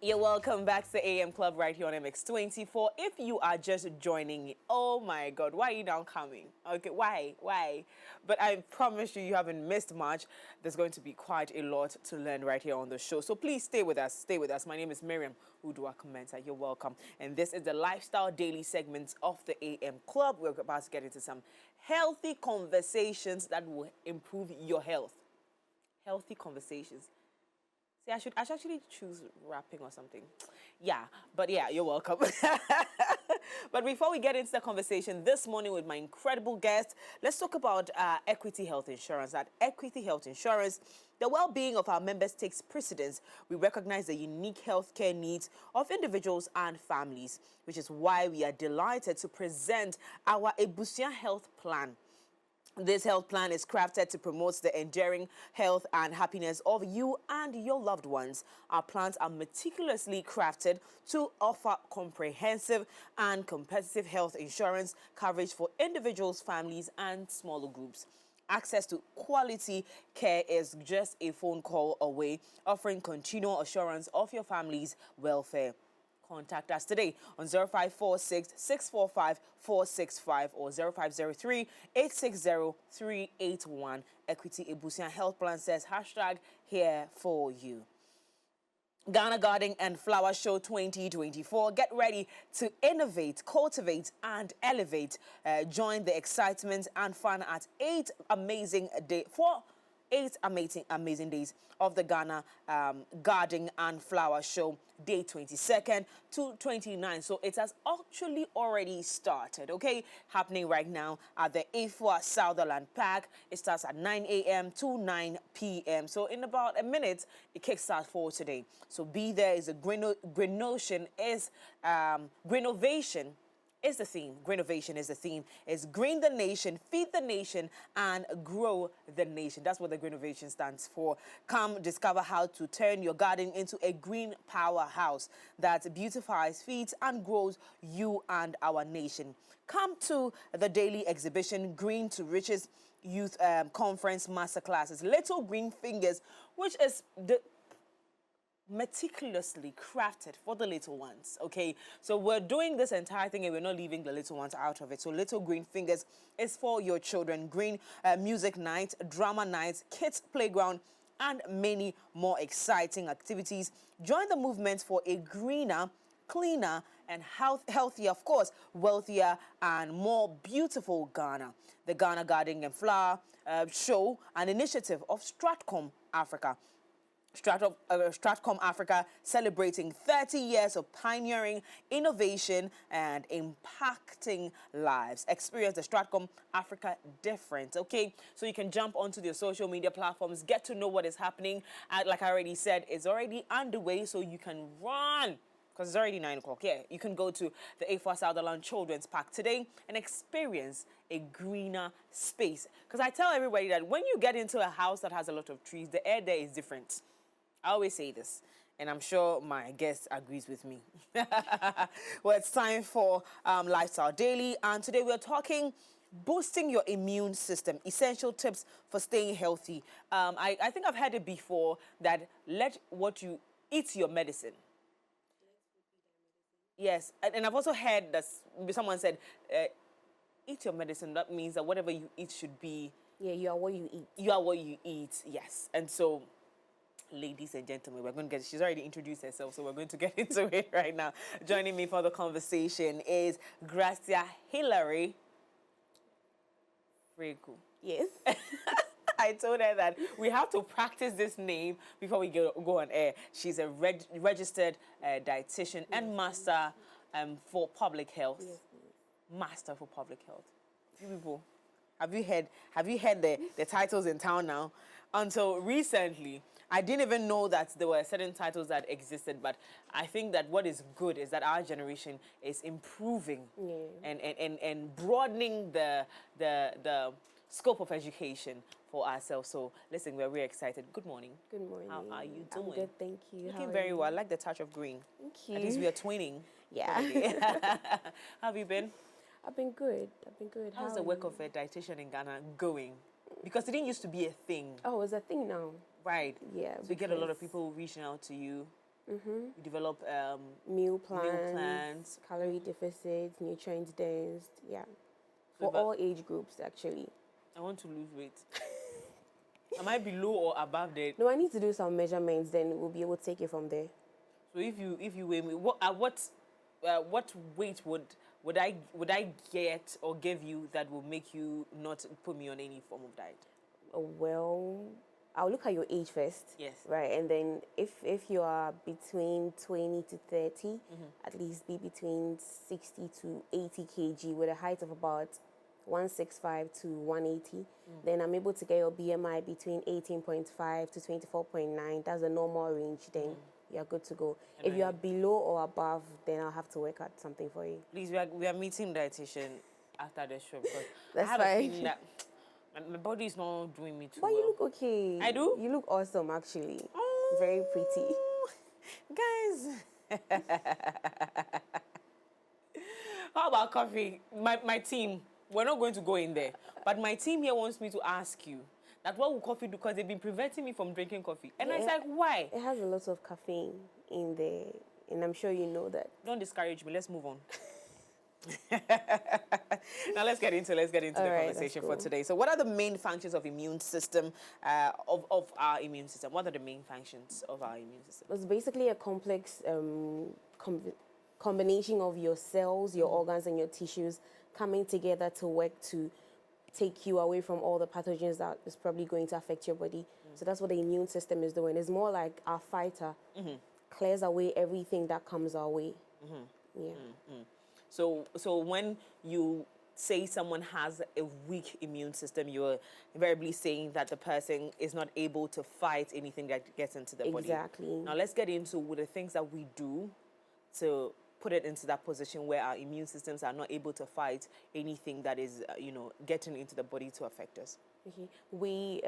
You're welcome back to the AM Club right here on MX24. If you are just joining, oh my God, why are you now coming? Okay, why? But I promise you, you haven't missed much. There's going to be quite a lot to learn right here on the show. So please stay with us. Stay with us. My name is Miriam Udua Commenta. You're welcome. And this is the Lifestyle Daily segment of the AM Club. We're about to get into some healthy conversations that will improve your health. Healthy conversations. See, I should actually choose rapping or something. Yeah, you're welcome. But before we get into the conversation this morning with my incredible guest, let's talk about Equity Health Insurance. At Equity Health Insurance, the well-being of our members takes precedence. We recognize the unique healthcare needs of individuals and families, which is why we are delighted to present our Ebusia Health Plan. This health plan is crafted to promote the enduring health and happiness of you and your loved ones. Our plans are meticulously crafted to offer comprehensive and competitive health insurance coverage for individuals, families, and smaller groups. Access to quality care is just a phone call away, offering continual assurance of your family's welfare. Contact us today on 0546 645 465 or 0503 860 381. Equity Ebusian Health Plan says hashtag here for you. Ghana Garden and Flower Show 2024. Get ready to innovate, cultivate, and elevate. Join the excitement and fun at 8 amazing days of the Ghana Garden and Flower Show, day 22nd to 29th. So it has actually already started, okay? Happening right now at the A4 Sutherland Park. It starts at 9 a.m. to 9 p.m. So in about a minute, it kickstarts for today. So be there. Is a Grenovation is the theme. Greenovation is the theme. It's green the nation, feed the nation, and grow the nation. That's what the Greenovation stands for. Come discover how to turn your garden into a green powerhouse that beautifies, feeds, and grows you and our nation. Come to the daily exhibition, Green to Riches Youth Conference Masterclasses. Little Green Fingers, which is the meticulously crafted for the little ones. Okay, so we're doing this entire thing and we're not leaving the little ones out of it. So Little Green Fingers is for your children. Green music night, drama nights, kids playground, and many more exciting activities. Join the movement for a greener, cleaner, and healthier, of course, wealthier and more beautiful Ghana. The Ghana Garden and Flower Show, an initiative of Stratcom Africa. Stratcom Africa celebrating 30 years of pioneering innovation and impacting lives. Experience the Stratcom Africa difference, okay? So you can jump onto their social media platforms, get to know what is happening. Like I already said, it's already underway, so you can run because it's already 9 o'clock. Yeah, you can go to the A4 Sutherland Children's Park today and experience a greener space. Because I tell everybody that when you get into a house that has a lot of trees, the air there is different. I always say this, and I'm sure my guest agrees with me. Well, it's time for Lifestyle Daily, and today we're talking boosting your immune system, essential tips for staying healthy. I think I've heard it before that let what you eat your medicine. Yes, and I've also heard that someone said, eat your medicine. That means that whatever you eat should be... Yeah, you are what you eat. You are what you eat, yes. And so... ladies and gentlemen, we're going to she's already introduced herself, so we're going to get into it right now. Joining me for the conversation is Gracia Hilary Fregu. Yes. I told her that we have to practice this name before we go on air. She's a registered dietitian and master for public health. Yes. Master for public health. You people, have you heard the titles in town now? Until recently, I didn't even know that there were certain titles that existed, but I think that what is good is that our generation is improving and broadening the scope of education for ourselves. So listen, we're really excited. Good morning. Good morning. How are you doing? I'm good, thank you. Looking very well. I like the touch of green. Thank you. At least we are twinning. Yeah. How have you been? I've been good. How's the work of a dietitian in Ghana going? Because it didn't used to be a thing. Oh, it's a thing now. Right. Yeah. So you get a lot of people reaching out to you. You develop Meal meal plans, plans. calorie deficits, nutrient dense. Yeah, So for if all age groups actually. I want to lose weight, am I below or above that? No, I need to do some measurements. Then we'll be able to take it from there. So if you weigh me, what weight would I get or give you that will make you not put me on any form of diet? Well, I'll look at your age first. Yes. Right, and then if you are between 20 to 30, at least be between 60 to 80 kg with a height of about 165 to 180, then I'm able to get your BMI between 18.5 to 24.9. That's a normal range. Then you're good to go. And If you are below or above, then I'll have to work out something for you. Please, we are meeting dietitian after the show because That's I have fine. a feeling that my body is not doing me too But well. you look okay. I do? You look awesome, actually. Oh, Very pretty. guys. How about coffee? My team, we're not going to go in there, but my team here wants me to ask you that what will coffee do, because they've been preventing me from drinking coffee. And I was like, why? It has a lot of caffeine in there, and I'm sure you know that. Don't discourage me. Let's move on. Now let's get into the conversation for today. So, what are the main functions of immune system of our immune system? What are the main functions of our immune system? It's basically a complex combination of your cells, your organs, and your tissues coming together to work to take you away from all the pathogens that is probably going to affect your body. So that's what the immune system is doing. It's more like our fighter, clears away everything that comes our way. Yeah. So when you say someone has a weak immune system, you're invariably saying that the person is not able to fight anything that gets into the body. Exactly. Now let's get into the things that we do to put it into that position where our immune systems are not able to fight anything that is, getting into the body to affect us. Okay. We,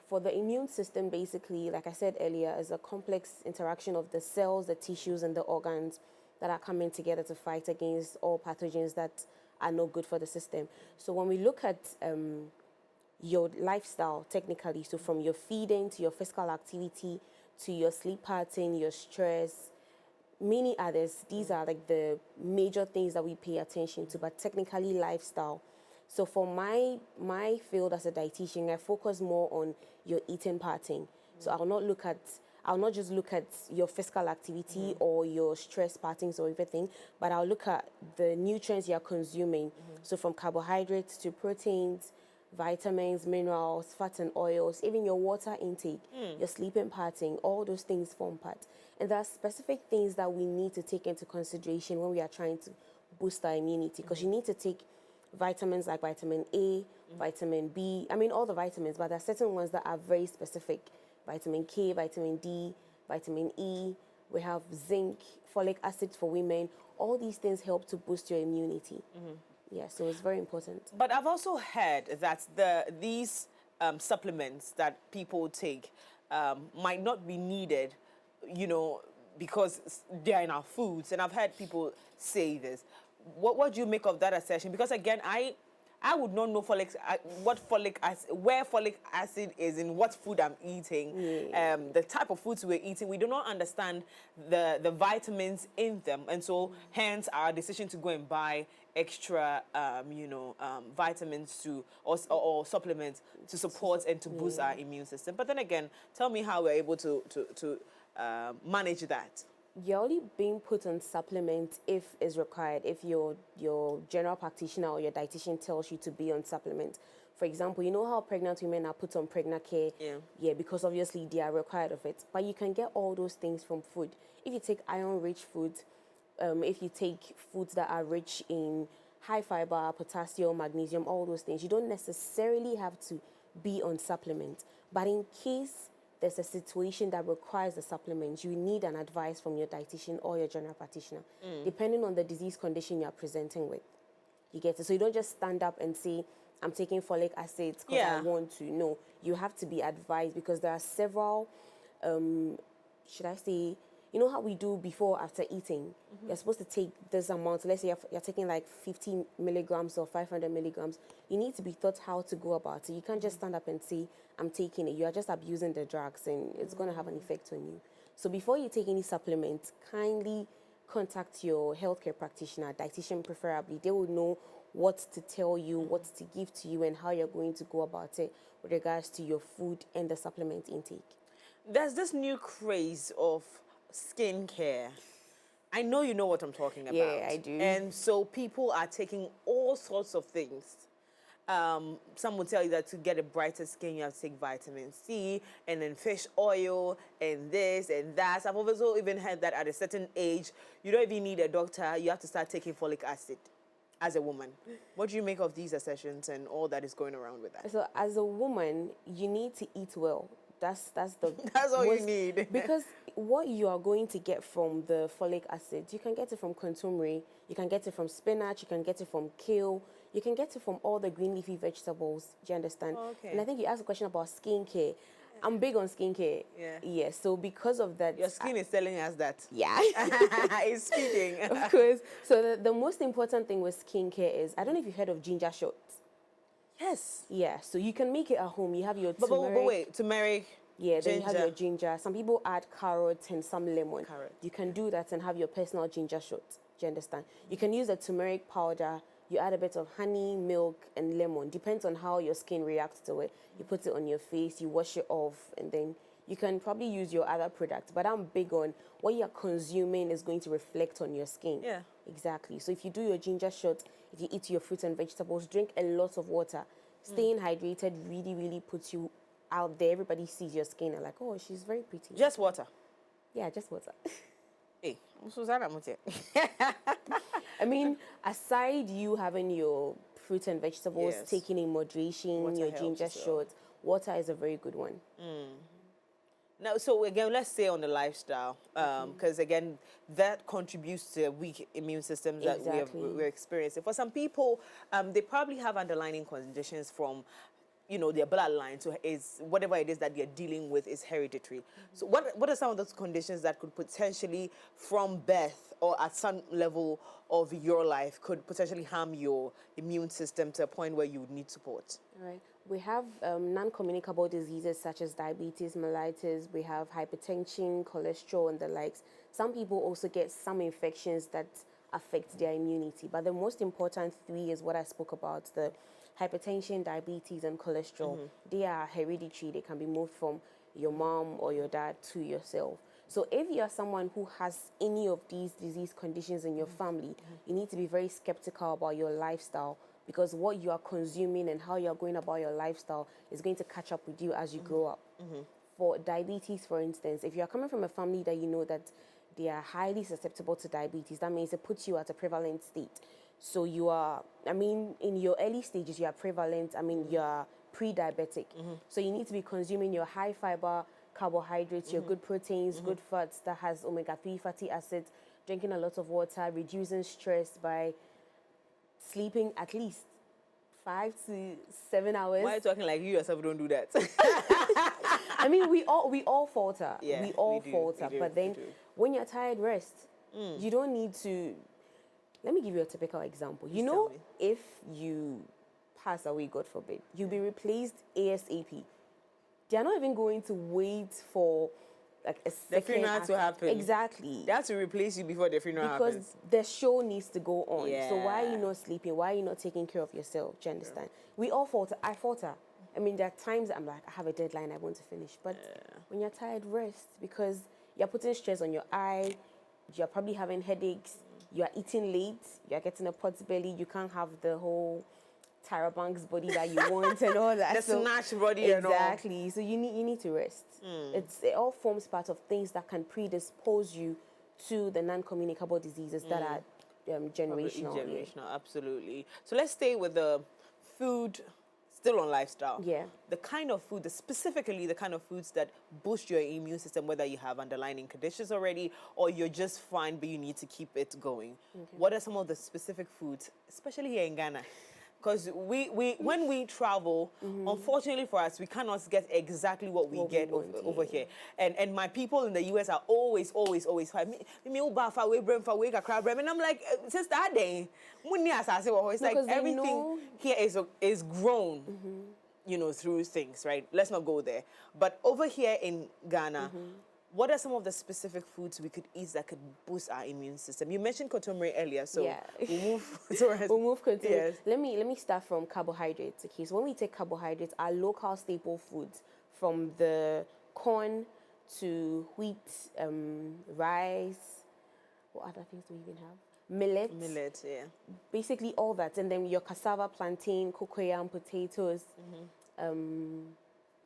for the immune system, basically, like I said earlier, is a complex interaction of the cells, the tissues, and the organs that are coming together to fight against all pathogens that are no good for the system. So when we look at your lifestyle, technically, so from your feeding to your physical activity to your sleep pattern, your stress, many others, these are like the major things that we pay attention to, but technically lifestyle. So for my field as a dietitian, I focus more on your eating pattern. So I'll not just look at your physical activity or your stress patterns or everything, but I'll look at the nutrients you're consuming. So from carbohydrates to proteins, vitamins, minerals, fats and oils, even your water intake, your sleeping pattern, all those things form part. And there are specific things that we need to take into consideration when we are trying to boost our immunity, because you need to take vitamins like vitamin A, vitamin B, all the vitamins, but there are certain ones that are very specific. Vitamin K, vitamin D, vitamin E, we have zinc, folic acid for women. All these things help to boost your immunity. Yeah, so it's very important. But I've also heard that these supplements that people take might not be needed, because they're in our foods. And I've heard people say this. What do you make of that assertion? Because again, I would not know where folic acid is in what food I'm eating, the type of foods we're eating. We do not understand the vitamins in them, and so hence our decision to go and buy extra, vitamins or supplements to support and to boost our immune system. But then again, tell me how we're able to manage that. You're only being put on supplements if is required, if your general practitioner or your dietitian tells you to be on supplement. For example, you know how pregnant women are put on pregnant care? Yeah, because obviously they are required of it. But you can get all those things from food. If you take iron-rich foods, if you take foods that are rich in high fiber, potassium, magnesium, all those things, you don't necessarily have to be on supplement. But in case there's a situation that requires a supplement, you need an advice from your dietitian or your general practitioner, depending on the disease condition you're presenting with. You get it? So you don't just stand up and say, I'm taking folic acid because I want to. No, you have to be advised, because there are several, should I say, you know how we do before, after eating? You're supposed to take this amount. Let's say you're taking like 50 milligrams or 500 milligrams. You need to be taught how to go about it. You can't just stand up and say, I'm taking it. You are just abusing the drugs, and it's going to have an effect on you. So before you take any supplements, kindly contact your healthcare practitioner, dietitian preferably. They will know what to tell you, what to give to you, and how you're going to go about it with regards to your food and the supplement intake. There's this new craze of skincare. I know you know what I'm talking about. Yeah, I do. And so people are taking all sorts of things. Some will tell you that to get a brighter skin, you have to take vitamin C and then fish oil and this and that. I've also even heard that at a certain age, you don't even need a doctor. You have to start taking folic acid as a woman. What do you make of these assertions and all that is going around with that? So as a woman, you need to eat well. That's the That's all you need. because what you are going to get from the folic acid, you can get it from contumely, you can get it from spinach, you can get it from kale, you can get it from all the green leafy vegetables. Do you understand? Okay. And I think you asked a question about skincare. I'm big on skincare. Yeah. Yes. So because of that, Your skin is telling us that. yeah. It's speaking. Of course. So the most important thing with skincare is, I don't know if you've heard of ginger shots. Yes. Yeah. So you can make it at home. You have your But turmeric. wait, turmeric. Yeah, then you have your ginger. ginger. Some people add carrots and some lemon. Carrot. You can do that and have your personal ginger shot. Do you understand? You can use the turmeric powder. You add a bit of honey, milk, and lemon. Depends on how your skin reacts to it. You put it on your face, you wash it off, and then you can probably use your other products. But I'm big on what you're consuming is going to reflect on your skin. Yeah. Exactly. So if you do your ginger shot, if you eat your fruits and vegetables, drink a lot of water. Staying hydrated really, really puts you out there. Everybody sees your skin and like, oh, she's very pretty. Just water. Yeah, just water. Hey, Susanna Mute. I mean, aside you having your fruit and vegetables Yes. taken in moderation, Water your helps ginger as well. shot, water is a very good one. Now, so again, let's stay on the lifestyle, because again, that contributes to weak immune systems that Exactly. we're experiencing. For some people, they probably have underlying conditions from, their bloodline. So is whatever it is that they're dealing with is hereditary. So what are some of those conditions that could potentially, from birth or at some level of your life, could potentially harm your immune system to a point where you would need support? All right. We have non-communicable diseases such as diabetes, mellitus. We have hypertension, cholesterol, and the likes. Some people also get some infections that affect their immunity. But the most important three is what I spoke about, the hypertension, diabetes, and cholesterol. They are hereditary. They can be moved from your mom or your dad to yourself. So if you are someone who has any of these disease conditions in your family, you need to be very skeptical about your lifestyle, because what you are consuming and how you are going about your lifestyle is going to catch up with you as you grow up. For diabetes, for instance, if you are coming from a family that you know that they are highly susceptible to diabetes, that means it puts you at a prevalent state. So you are, in your early stages, you are prevalent, you are pre-diabetic. So you need to be consuming your high fiber carbohydrates, your good proteins, good fats that has omega-3 fatty acids, drinking a lot of water, reducing stress by sleeping at least 5 to 7 hours. Why are you talking like you yourself don't do that? We all falter. Yeah, we all we do, falter. we do, But then we do. when you're tired, rest. You don't need to. Let me give you a typical example. You know, tell me. if you pass away, God forbid, you'll be replaced ASAP. They're not even going to wait for like a second funeral to happen. Exactly. They have to replace you before the funeral Because happens. the show needs to go on. So why are you Yeah. not sleeping? Why are you not taking care of yourself? Do you understand? We all falter. I falter. There are times I'm like, I have a deadline, I want to finish. But when you're tired, rest, because you're putting stress on your eye, you're probably having headaches, you're eating late, you're getting a pot's belly, you can't have the whole Tyra Banks body that you want and all that. The snatch body and all. Exactly. So you need to rest. It all forms part of things that can predispose you to the non-communicable diseases that are generational. Probably generational, absolutely. So let's stay with the food, still on lifestyle. Yeah. The kind of food, specifically the kind of foods that boost your immune system, whether you have underlying conditions already or you're just fine, but you need to keep it going. What are some of the specific foods, especially here in Ghana? Because when we travel, unfortunately for us, we cannot get exactly what we get over here. And my people in the US are always fighting. And I'm like, since that day, it's like everything here is grown, through things, right? Let's not go there. But over here in Ghana, what are some of the specific foods we could eat that could boost our immune system? You mentioned kotomre earlier, so Yeah. we'll move towards. We'll move continue. Yes. Let me start from carbohydrates. Okay, so when we take carbohydrates, our local staple foods, from the corn to wheat, rice. What other things do we even have? Millet. Millet, yeah. Basically all that, and then your cassava, plantain, cocoyam, potatoes.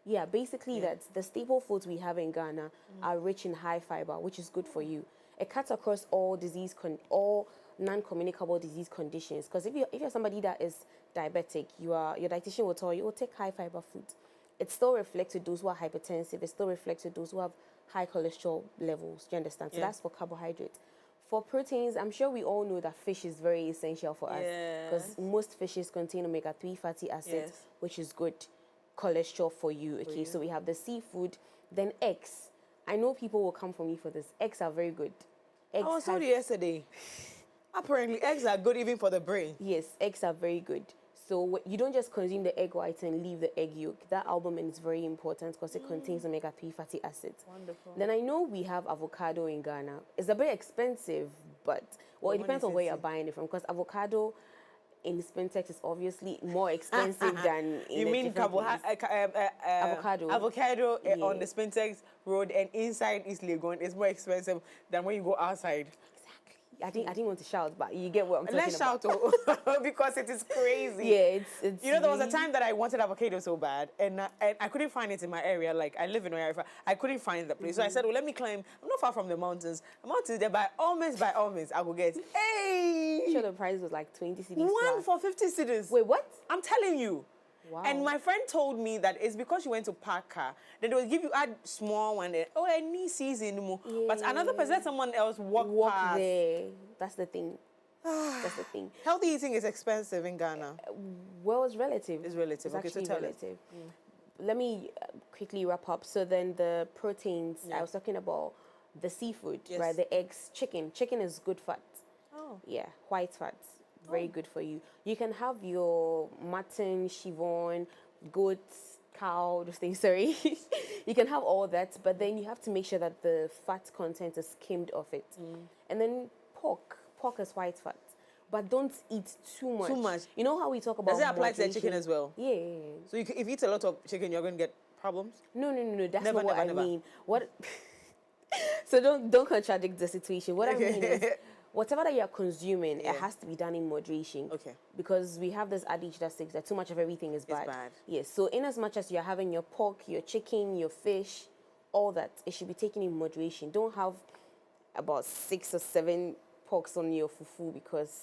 Yeah, basically that's the staple foods we have in Ghana are rich in high fiber, which is good for you. It cuts across all all non-communicable disease conditions. Because if you're somebody that is diabetic, your dietitian will tell you, oh, take high fiber foods. It still reflects to those who are hypertensive. It still reflects to those who have high cholesterol levels. Do you understand? So that's for carbohydrates. For proteins, I'm sure we all know that fish is very essential for us because most fishes contain omega-3 fatty acids, which is good cholesterol for you. Okay, so we have the seafood, then eggs. I know people will come for me for this. Eggs are very good. Eggs I was told yesterday. Apparently, eggs are good even for the brain. Yes, eggs are very good. So you don't just consume the egg white and leave the egg yolk. That albumin is very important because it contains omega-3 fatty acids. Wonderful. Then I know we have avocado in Ghana. It's a bit expensive, but it depends on where you're buying it from. Because avocado in Spintex is obviously more expensive than in you mean avocado? Avocado on the Spintex road and inside East Legon is more expensive than when you go outside. I didn't want to shout, but you get what I'm talking about. Let's shout because it is crazy. Yeah, it's you know, there was a time that I wanted avocado so bad, and I couldn't find it in my area. Like, I live in where I couldn't find the place. So I said, well, let me climb. I'm not far from the mountains. The mountains there, by all means, I will get. Hey! I'm sure the price was like 20 cedis. One for 50 cedis. Wait, what? I'm telling you. Wow. And my friend told me that it's because she went to Parker. Then they will give you a small one. Oh, any season more. Yeah. But another person, let someone else walk past. There. That's the thing. That's the thing. Healthy eating is expensive in Ghana. Well, it's relative. It's relative. It's okay, so tell relative. Let me quickly wrap up. So then the proteins, I was talking about the seafood, right? The eggs, chicken. Chicken is good fat. Oh. Yeah, white fats. Very good for you. You can have your mutton, chivon, goats, cow, those things, sorry. You can have all that, but then you have to make sure that the fat content is skimmed off it. And then pork. Pork is white fat. But don't eat too much. Too much. You know how we talk about Does it apply to the chicken as well? Yeah. So if you eat a lot of chicken, you're going to get problems? No. That's Never, not what never, I never. mean. What? So don't contradict the situation. What I mean is, whatever that you're consuming, it has to be done in moderation. Okay. Because we have this adage that says that too much of everything is bad. It's bad. Yes. So in as much as you're having your pork, your chicken, your fish, all that, it should be taken in moderation. Don't have about 6 or 7 porks on your fufu because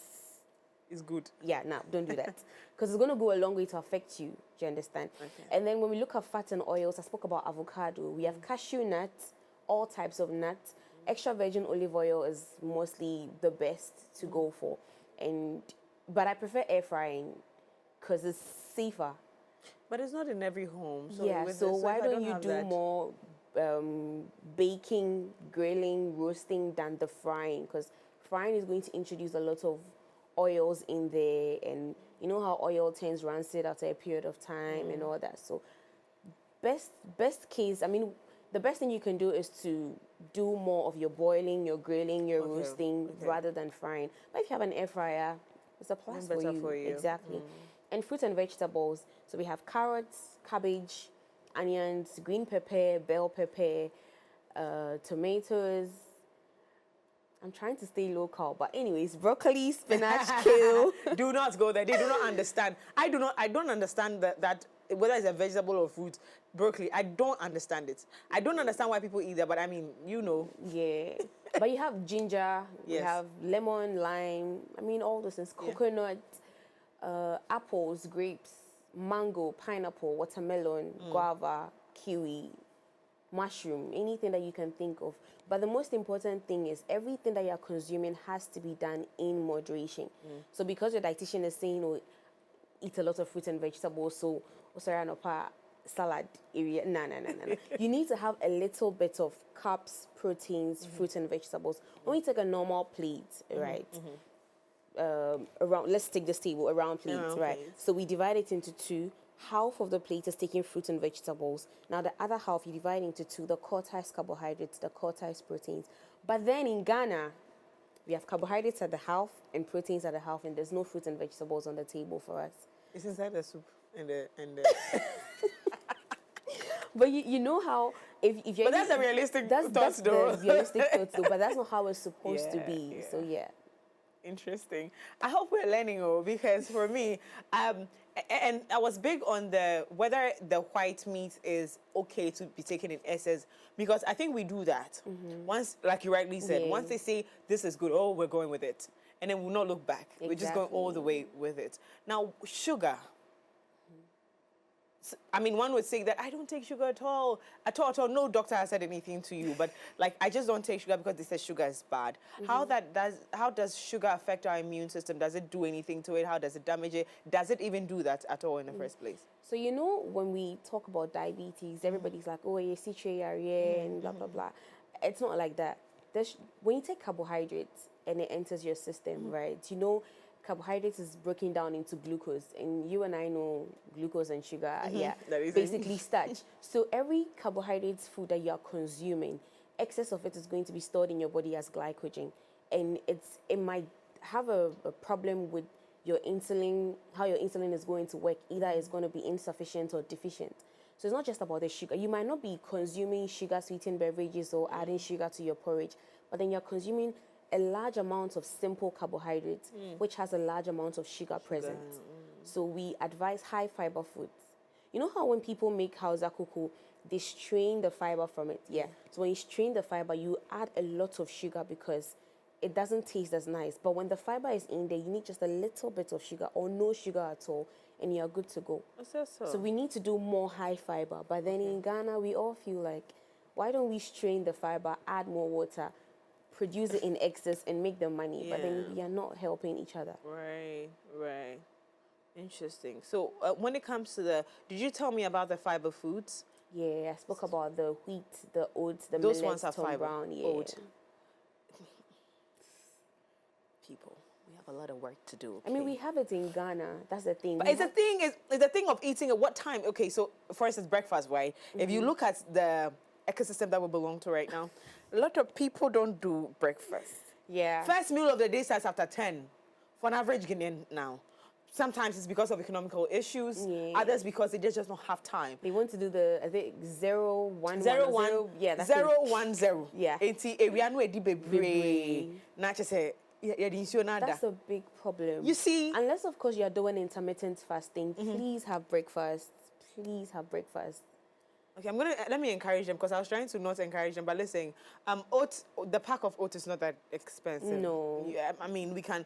it's good. Yeah, no, don't do that. Because it's going to go a long way to affect you. Do you understand? Okay. And then when we look at fats and oils, I spoke about avocado. We have cashew nuts, all types of nuts. Extra virgin olive oil is mostly the best to go for. But I prefer air frying because it's safer. But it's not in every home. So yeah, so why don't you do that more baking, grilling, roasting than the frying? Because frying is going to introduce a lot of oils in there, and you know how oil turns rancid after a period of time and all that. So best case, I mean, the best thing you can do is to do more of your boiling, your grilling, your roasting rather than frying. But if you have an air fryer, it's a plus for you. Exactly. And fruits and vegetables. So we have carrots, cabbage, onions, green pepper, bell pepper, tomatoes. I'm trying to stay local, but anyways, broccoli, spinach, kale. Do not go there. They do not understand. I don't understand that whether it's a vegetable or fruit, broccoli. I don't understand it. I don't understand why people eat that, but I mean, you know. Yeah. But you have ginger, you have lemon, lime, I mean, all those things. Coconut, apples, grapes, mango, pineapple, watermelon, guava, kiwi, mushroom, anything that you can think of. But the most important thing is everything that you're consuming has to be done in moderation. So because your dietitian is saying, oh, eat a lot of fruits and vegetables, so salad area, no. You need to have a little bit of carbs, proteins, fruits and vegetables. When you take a normal plate, right? Around, let's take this table, around plate, right? So we divide it into 2. half of the plate is taking fruits and vegetables. Now the other half you divide into two, the quarter is carbohydrates, the quarter is proteins. But then in Ghana, we have carbohydrates at the half and proteins at the half, and there's no fruits and vegetables on the table for us. It's inside the soup and the But you know how if you're But that's a realistic that's thought though. the realistic thought though, but that's not how it's supposed to Yeah, be. yeah. So yeah. Interesting. I hope we're learning, because for me, and I was big on the whether the white meat is okay to be taken in excess, because I think we do that. Once, like you rightly said, Yeah. once they say this is good, oh, we're going with it, and then we'll not look back. We're just going all the way with it. Now, sugar. I mean, one would say that I don't take sugar at all. No doctor has said anything to you, but like I just don't take sugar because they say sugar is bad. How does sugar affect our immune system? Does it do anything to it? How does it damage it? Does it even do that at all in the first place? So you know when we talk about diabetes, everybody's like, oh, you see, and blah blah blah. It's not like that. When you take carbohydrates and it enters your system, right? You know, carbohydrates is broken down into glucose, and you and I know glucose and sugar, yeah, That is basically starch. So every carbohydrates food that you are consuming, excess of it is going to be stored in your body as glycogen, and it might have a problem with your insulin, how your insulin is going to work. Either it's going to be insufficient or deficient. So it's not just about the sugar. You might not be consuming sugar-sweetened beverages or adding sugar to your porridge, but then you're consuming a large amount of simple carbohydrates, which has a large amount of sugar present. So we advise high fiber foods. You know how when people make hausa kuku, they strain the fiber from it? Yeah. So when you strain the fiber, you add a lot of sugar because it doesn't taste as nice. But when the fiber is in there, you need just a little bit of sugar or no sugar at all, and you're good to go. So we need to do more high fiber. But then in Ghana, we all feel like, why don't we strain the fiber, add more water, produce it in excess and make the money? But then we are not helping each other. Right. Interesting. So when it comes to did you tell me about the fiber foods? Yeah, I spoke about the wheat, the oats, the Those millets, ones are Tom fiber. Brown. Yeah. Oat. People, we have a lot of work to do. I mean, we have it in Ghana. That's the thing. But it's the thing of eating at what time? Okay, so for instance, breakfast, right? If you look at the ecosystem that we belong to right now, a lot of people don't do breakfast. Yeah. First meal of the day starts after 10 for an average Guinean now. Sometimes it's because of economical issues, others because they just don't have time. They want to do I think 0-1-1. 0-1, yeah, that's 0-1-0. Yeah. We are no bebre. Not just say, that's a big problem. You see? Unless, of course, you're doing intermittent fasting, please have breakfast. Please have breakfast. Okay, let me encourage them, because I was trying to not encourage them, but listen, oats, the pack of oats is not that expensive. No. Yeah, I mean, we can,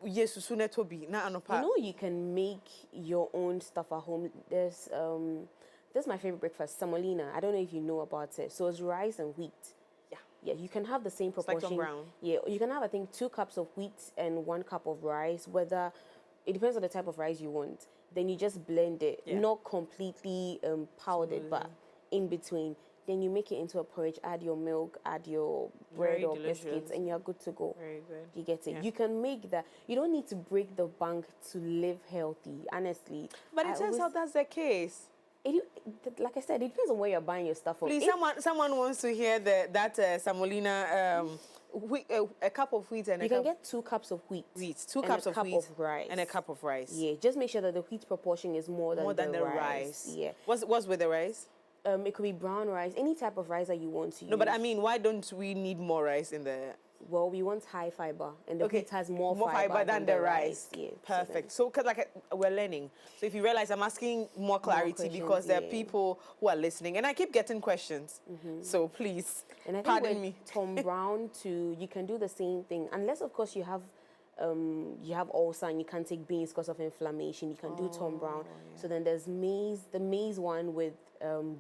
yes, you know, you can make your own stuff at home. There's this is my favorite breakfast, semolina. I don't know if you know about it. So it's rice and wheat. Yeah, you can have the same proportion. It's like Tom Brown. Yeah, you can have, I think, 2 cups of wheat and 1 cup of rice. It depends on the type of rice you want. Then you just blend it, not completely powdered, but in between. Then you make it into a porridge, add your milk, add your bread or biscuits, and you're good to go. Very good. You get it? Yeah. You can make that. You don't need to break the bank to live healthy, honestly. But it turns out that's the case. Like I said, it depends on where you're buying your stuff from. Please, someone wants to hear that semolina, a cup of wheat and you can get 2 cups of wheat. 2 cups of wheat of rice. and a cup of rice. Yeah, just make sure that the wheat proportion is more than the rice. Yeah. What's with the rice? It could be brown rice, any type of rice that you want to use. No, but I mean, why don't we need more rice in the... Well, we want high fiber, and the wheat has more fiber than the rice. Yeah, perfect. So, because we're learning. So, if you realize, I'm asking more clarity because there are people who are listening, and I keep getting questions. So, please, and I think pardon me. Tom Brown too. You can do the same thing, unless of course you have ulcer and you can't take beans because of inflammation. You can do Tom Brown. Yeah. So then there's maize, the maize one with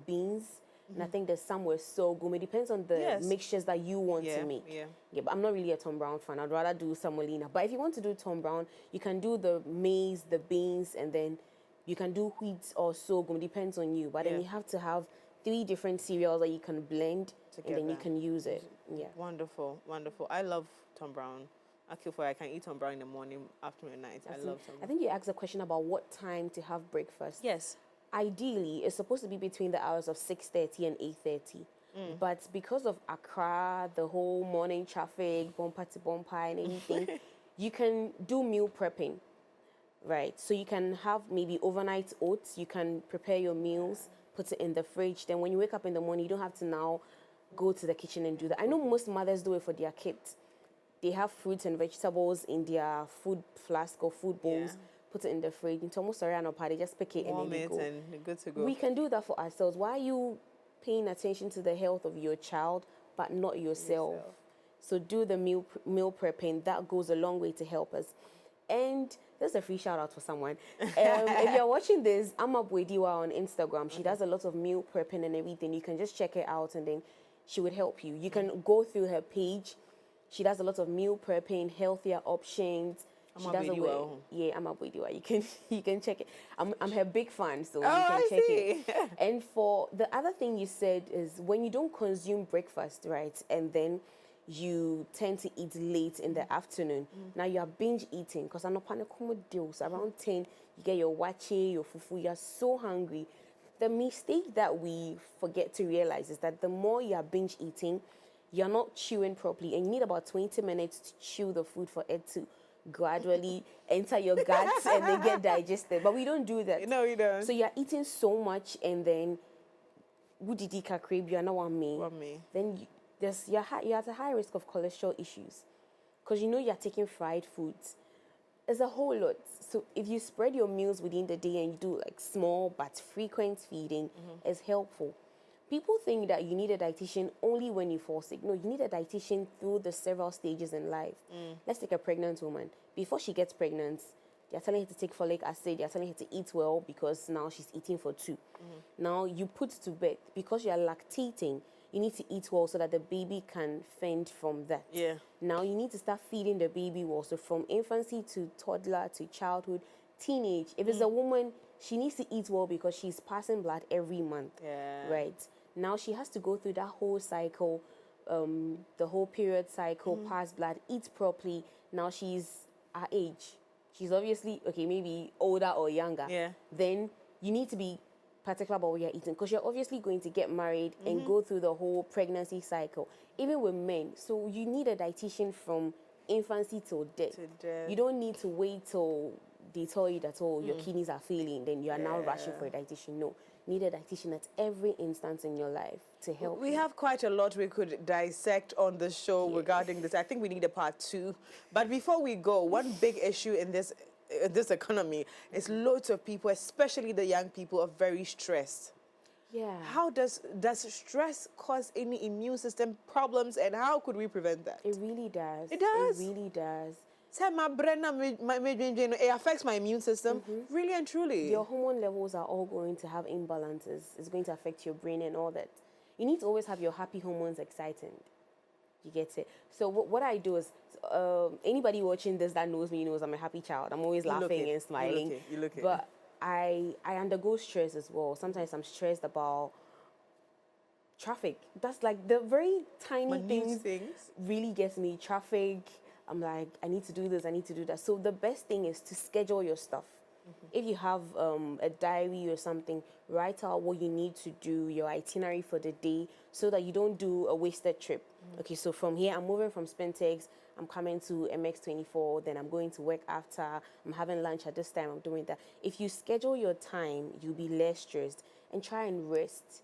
beans. And I think there's some with sorghum. It depends on the mixtures that you want to make. Yeah, but I'm not really a Tom Brown fan. I'd rather do semolina. But if you want to do Tom Brown, you can do the maize, the beans, and then you can do wheat or sorghum. Depends on you. But then you have to have 3 different cereals that you can blend together, and then you can use it. Yeah. Wonderful, wonderful. I love Tom Brown. Okay, for I can eat on brown in the morning, afternoon, and night. I love some. I think you asked a question about what time to have breakfast. Yes. Ideally, it's supposed to be between the hours of 6:30 and 8:30. But because of Accra, the whole morning traffic, bumper to bumper and anything, you can do meal prepping, right? So you can have maybe overnight oats. You can prepare your meals, put it in the fridge. Then when you wake up in the morning, you don't have to now go to the kitchen and do that. I know most mothers do it for their kids. They have fruits and vegetables in their food flask or food bowls, put it in the fridge. Into almost they just pick it and then they go. And good to go. We can do that for ourselves. Why are you paying attention to the health of your child but not yourself? So do the meal prepping. That goes a long way to help us. And there's a free shout out for someone. If you're watching this, Ama Bwediwa on Instagram. She does a lot of meal prepping and everything. You can just check it out and then she would help you. You can go through her page. She does a lot of meal prepping, healthier options. She does a way. Yeah, I'm a Bwediwa. You can check it. I'm her big fan, so you can check it. And for the other thing you said is when you don't consume breakfast, right, and then you tend to eat late in the afternoon. Now you are binge eating because I'm not deals. Around 10, you get your wache, your fufu. You're so hungry. The mistake that we forget to realize is that the more you are binge eating, you're not chewing properly, and you need about 20 minutes to chew the food for it to gradually enter your guts and then get digested. But we don't do that. No, we don't. So you're eating so much, and then Woodidika crave, you're not one me. Then you're at a high risk of cholesterol issues because you know you're taking fried foods. It's a whole lot. So if you spread your meals within the day and you do like small but frequent feeding, is helpful. People think that you need a dietitian only when you fall sick. No, you need a dietitian through the several stages in life. Let's take a pregnant woman. Before she gets pregnant, they're telling her to take folic acid. They're telling her to eat well because now she's eating for 2. Now you put to bed because you're lactating. You need to eat well so that the baby can fend from that. Yeah. Now you need to start feeding the baby well. So from infancy to toddler to childhood, teenage. If it's a woman, she needs to eat well because she's passing blood every month. Yeah. Right. Now she has to go through that whole cycle, the whole period cycle, pass blood, eat properly. Now she's our age. She's obviously, okay, maybe older or younger. Yeah. Then you need to be particular about what you're eating because you're obviously going to get married and go through the whole pregnancy cycle, even with men. So you need a dietitian from infancy till death. You don't need to wait till they tell you that, oh, your kidneys are failing, then you are now rushing for a dietitian. No. You need a dietitian at every instance in your life to help you. We have quite a lot we could dissect on the show regarding this. I think we need a part 2. But before we go, one big issue in this economy is loads of people, especially the young people, are very stressed. Yeah. How does stress cause any immune system problems, and how could we prevent that? It really does. It does? It really does. It affects my immune system, really and truly. Your hormone levels are all going to have imbalances. It's going to affect your brain and all that. You need to always have your happy hormones exciting. You get it? So what I do is, anybody watching this that knows me knows I'm a happy child. I'm always laughing and smiling. You look it. But I undergo stress as well. Sometimes I'm stressed about traffic. That's like the very tiny things really gets me. Traffic. I'm like, I need to do this, I need to do that. So the best thing is to schedule your stuff. If you have a diary or something, write out what you need to do, your itinerary for the day, so that you don't do a wasted trip. Okay, so from here, I'm moving from Spentex, I'm coming to MX24, then I'm going to work after, I'm having lunch at this time, I'm doing that. If you schedule your time, you'll be less stressed, and try and rest.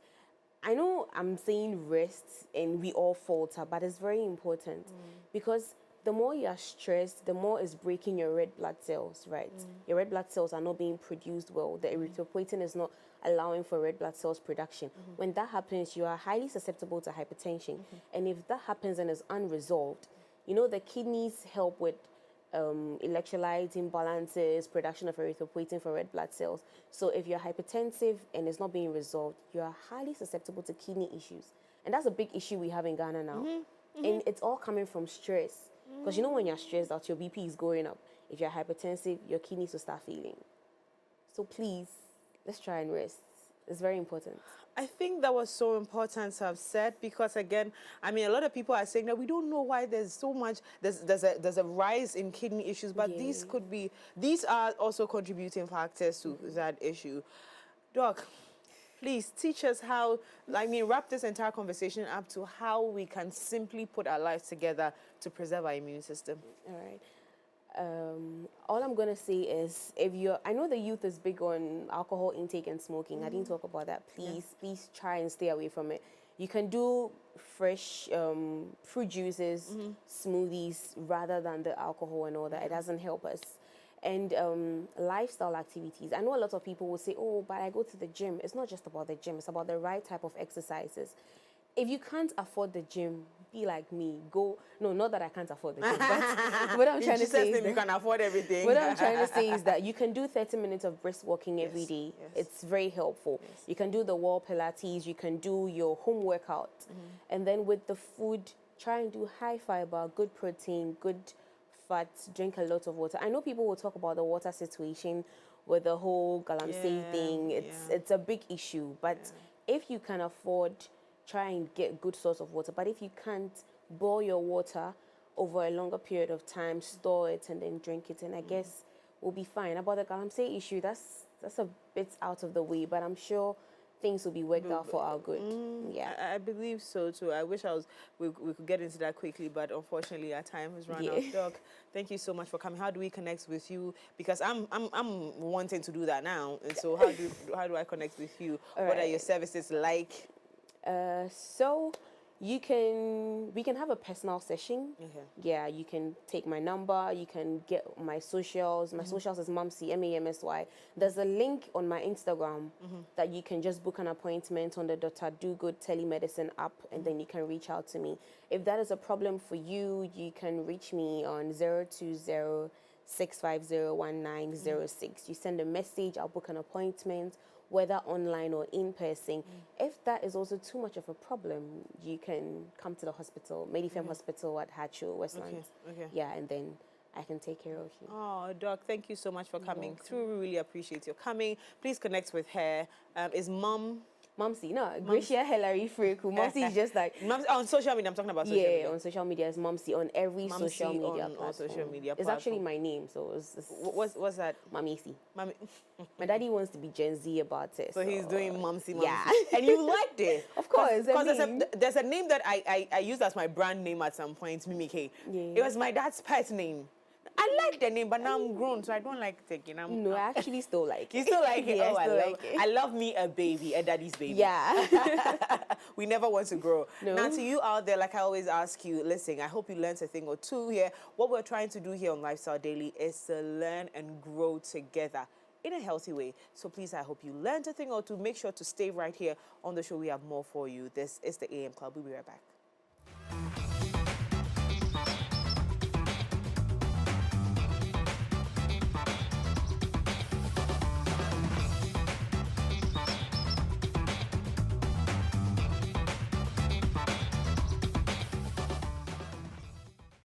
I know I'm saying rest and we all falter, but it's very important because the more you are stressed, the more it's breaking your red blood cells, right? Your red blood cells are not being produced well. The erythropoietin is not allowing for red blood cells production. When that happens, you are highly susceptible to hypertension. And if that happens and is unresolved, you know, the kidneys help with electrolyte imbalances, production of erythropoietin for red blood cells. So if you're hypertensive and it's not being resolved, you are highly susceptible to kidney issues. And that's a big issue we have in Ghana now. And it's all coming from stress. Because you know when you're stressed out, your BP is going up. If you're hypertensive, your kidneys will start failing. So please, let's try and rest. It's very important. I think that was so important to have said because again, I mean, a lot of people are saying that we don't know why there's so much, there's a rise in kidney issues, but Yeah. these are also contributing factors to that issue. Doc, please teach us how, I mean, wrap this entire conversation up to how we can simply put our lives together to preserve our immune system. All right. All I'm gonna say is, if you're, I know the youth is big on alcohol intake and smoking. I didn't talk about that. Please try and stay away from it. You can do fresh fruit juices, smoothies, rather than the alcohol and all that. It doesn't help us. And lifestyle activities. I know a lot of people will say, "Oh, but I go to the gym." It's not just about the gym. It's about the right type of exercises. If you can't afford the gym, be like me. Go. No, not that I can't afford the gym, but what I'm trying to say is you can afford everything. what I'm trying to say is that you can do 30 minutes of brisk walking every day. Yes. It's very helpful. Yes. You can do the wall Pilates. You can do your home workout, and then with the food, try and do high fiber, good protein, good fats. Drink a lot of water. I know people will talk about the water situation with the whole galamsey thing. It's a big issue, but if you can afford, try and get good source of water. But if you can't, boil your water over a longer period of time, store it, and then drink it, and I guess we'll be fine. About the galamsey issue, that's a bit out of the way, but I'm sure things will be worked out for our good. Yeah. I believe so too. I wish we could get into that quickly, but unfortunately our time has run out. Doc, thank you so much for coming. How do we connect with you? Because I'm wanting to do that now, and so how do I connect with you? What are your services like? So we can have a personal session. Yeah, you can take my number, you can get my socials. My socials is Mamsy, MAMSY. There's a link on my Instagram that you can just book an appointment on the Dr. Do Good telemedicine app, and then you can reach out to me. If that is a problem for you, you can reach me on 020-650-1906. You send a message, I'll book an appointment, whether online or in person. If that is also too much of a problem, you can come to the hospital, Medifem Hospital at Hatcho, Westland. Yeah, and then I can take care of you. Oh, Doc, thank you so much for coming through. We really appreciate your coming. Please connect with her. Is Mamsy, no, Gracia Hillary Freku. Mamsy is just like... on social media, I'm talking about social media. Yeah, on social media, it's Mamsy on every Mamsy social media on platform. social media It's actually my name, so it's what's that? Mamisi. Mami. My daddy wants to be Gen Z about it. So he's doing Mamsy. Yeah. And you liked it? Of course. Because there's a name that I used as my brand name at some point, Mimi K. Yeah. It was my dad's pet name. I like the name, but now I'm grown, so I don't like taking it. No, I actually still like it. You still like it? Yeah, Oh, I I love me a baby, a daddy's baby. Yeah. We never want to grow. No. Now, to you out there, like I always ask you, listen, I hope you learned a thing or two here. What we're trying to do here on Lifestyle Daily is to learn and grow together in a healthy way. So please, I hope you learned a thing or two. Make sure to stay right here on the show. We have more for you. This is the AM Club. We'll be right back.